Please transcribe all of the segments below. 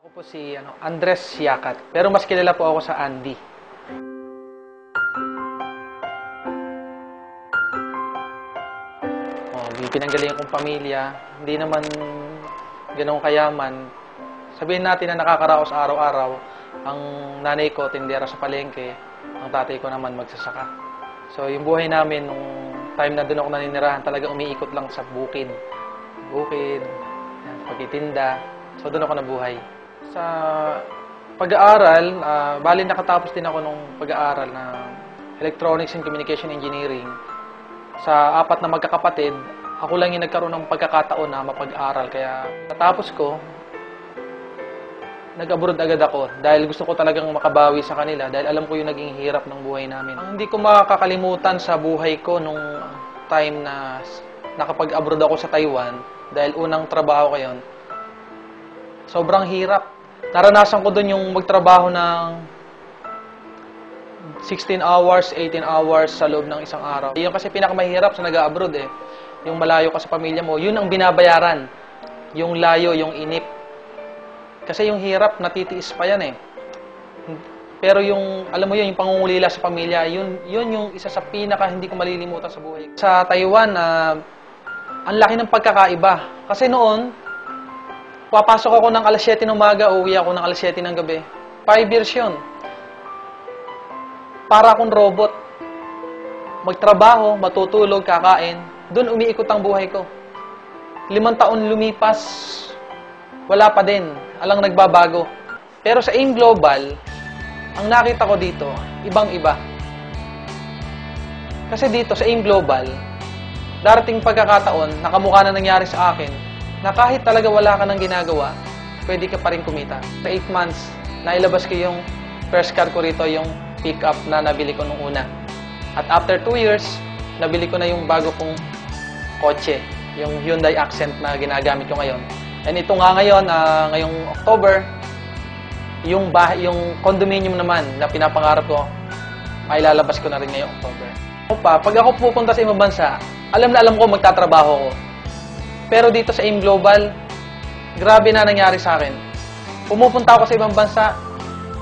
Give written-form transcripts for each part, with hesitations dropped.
Ako po si Andres Siakat, pero mas kilala po ako sa Andy. Pinanggalingan kong pamilya, hindi naman ganun kayaman. Sabihin natin na nakakaraos araw-araw, ang nanay ko tindera sa palengke, ang tatay ko naman magsasaka. So yung buhay namin nung time na doon ako naninirahan, talaga umiikot lang sa bukid. Bukid, pagtitinda. So doon ako nabuhay. Sa pag-aaral, bali nakatapos din ako nung pag-aaral na Electronics and Communication Engineering. Sa 4 na magkakapatid, ako lang yung nagkaroon ng pagkakataon na mapag-aral. Kaya natapos ko, nag-abroad agad ako dahil gusto ko talagang makabawi sa kanila dahil alam ko yung naging hirap ng buhay namin. Ang hindi ko makakalimutan sa buhay ko nung time na nakapag-abroad ako sa Taiwan dahil unang trabaho ko yun, sobrang hirap. Naranasan ko doon yung magtrabaho ng 16 hours, 18 hours sa loob ng isang araw. Yun kasi pinakamahirap sa nag-abroad eh. Yung malayo ka sa pamilya mo, yun ang binabayaran. Yung layo, yung inip. Kasi yung hirap, natitiis pa yan eh. Pero yung, alam mo yun, yung pangungulila sa pamilya, yun yung isa sa pinaka hindi ko malilimutan sa buhay. Sa Taiwan, ang laki ng pagkakaiba. Kasi noon, papasok ako ng alas 7 ng umaga, uuwi ako ng alas 7 ng gabi. 5 years yun. Para akong robot. Magtrabaho, matutulog, kakain. Doon umiikot ang buhay ko. 5 taon lumipas, wala pa din. Alang nagbabago. Pero sa AIM Global, ang nakita ko dito, ibang-iba. Kasi dito sa AIM Global, darating pagkakataon, nakamukha na nangyari sa akin, na kahit talaga wala ka nang ginagawa, pwede ka pa rin kumita. Sa 8 months, nailabas ko yung first car ko rito, yung pick-up na nabili ko nung una. At after 2 years, nabili ko na yung bago kong kotse, yung Hyundai Accent na ginagamit ko ngayon. And ito nga ngayon, ngayong October, yung condominium naman na pinapangarap ko, ay lalabas ko na rin ngayong October. Pag ako pupunta sa ibang bansa, alam na alam ko magtatrabaho ko. Pero dito sa AIM Global, grabe na nangyari sa akin. Pumupunta ako sa ibang bansa,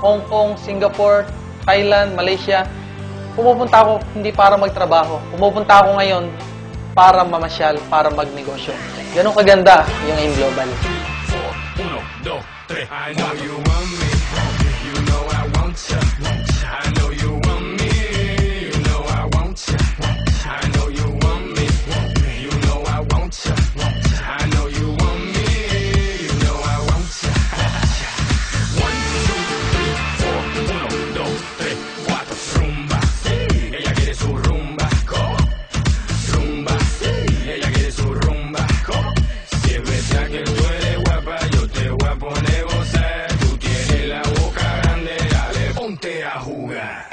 Hong Kong, Singapore, Thailand, Malaysia. Pumupunta ako hindi para magtrabaho. Pumupunta ako ngayon para mamasyal, para magnegosyo. Ganun kaganda yung AIM Global. 1, 2, 3. I know you want me. You know I want you. I know you want me. You know I want you. I know you want me. You know I want you. I know you want me. You know I want you. 1, 2, 3, 4. 1, 2, 3, 4. Rumba. Ella quiere su rumba. Rumba. Ella quiere su rumba. Si es verdad que tú eres guapa, yo te voy a poner a gozar. Tú tienes la boca grande, dale, ponte a jugar.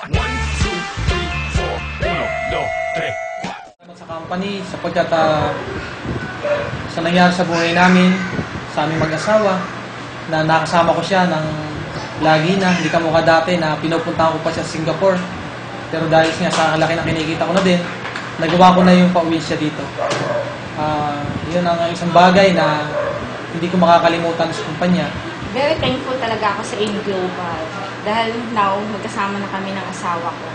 1, 2, 3, 4. 1, 2, 3, 4. Sa company, sapagkat sa nangyari sa buhay namin, sa aming mag-asawa, na nakasama ko siya ng lagi na, hindi kamukha dati na pinupunta ko pa siya sa Singapore. Pero dahil nga sa laki na kinikita ko na din, nagawa ko na yung pauwi siya dito. Yun ang isang bagay na hindi ko makakalimutan sa kumpanya. Very thankful talaga ako sa AIM Global dahil now magkasama na kami ng asawa ko.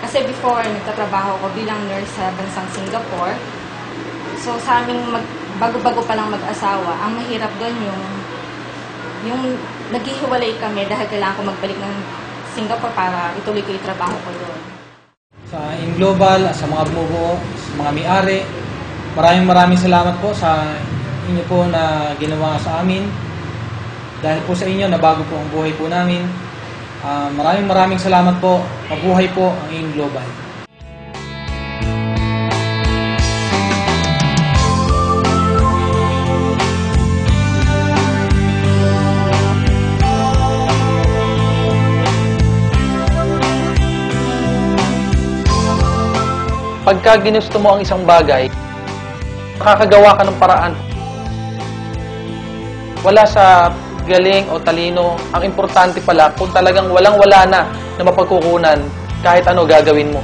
Kasi before, nagtatrabaho ko bilang nurse sa bansang Singapore. So sa aming bago-bago pa lang mag-asawa, ang mahirap doon yung naghihiwalay kami dahil kailangan ko magbalik ng Singapore para ituloy ko yung trabaho ko doon. Sa AIM Global, sa mga bumubuo, sa mga may-ari, maraming salamat po sa inyo po na ginawa sa amin. Dahil po sa inyo, nabago po ang buhay po namin. Maraming salamat po. Mabuhay po ang AIM Global. Pagka ginusto mo ang isang bagay, makakagawa ka ng paraan. Wala sa galing o talino. Ang importante pala, kung talagang walang-wala na mapagkukunan, kahit ano gagawin mo.